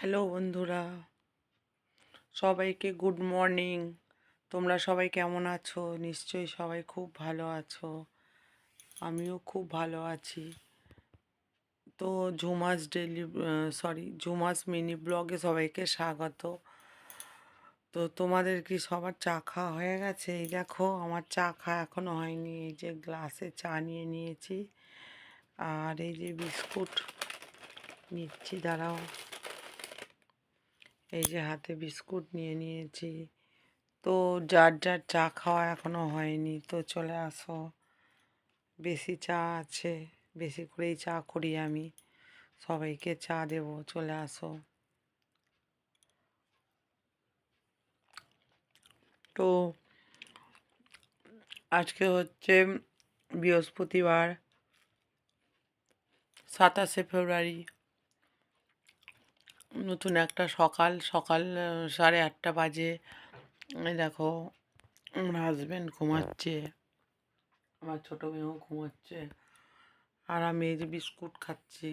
Hello বন্ধুরা, সবাইকে good morning. তোমরা সবাই কেমন আছো? নিশ্চয়ই সবাই খুব ভালো আছো। আমিও খুব ভালো আছি। তো ঝুমাস মিনি ব্লগে সবাইকে স্বাগত। তো তোমাদের কি সবার চা খাওয়া হয়ে গেছে? এই দেখো, আমার চা খাওয়া এখনো হয়নি। এই যে গ্লাসে চা নিয়ে নিয়েছি, আর এই যে বিস্কুট নিচ্ছি, দাঁড়াও। এই যে হাতে বিস্কুট নিয়ে নিয়েছি। তো যার যার চা খাওয়া এখনো হয়নি, তো চলে আসো। বেশি চা আছে, বেশি করেই চা করি আমি, সবাইকে চা দেব, চলে আসো। তো আজকে হচ্ছে বৃহস্পতিবার, 27শে ফেব্রুয়ারি। নতুন একটা সকাল সকাল 8:30 বাজে। এই দেখো, আমার হাজব্যান্ড ঘুমাচ্ছে, আমার ছোটো মেয়েও ঘুমাচ্ছে, আর আমি এই যে বিস্কুট খাচ্ছি।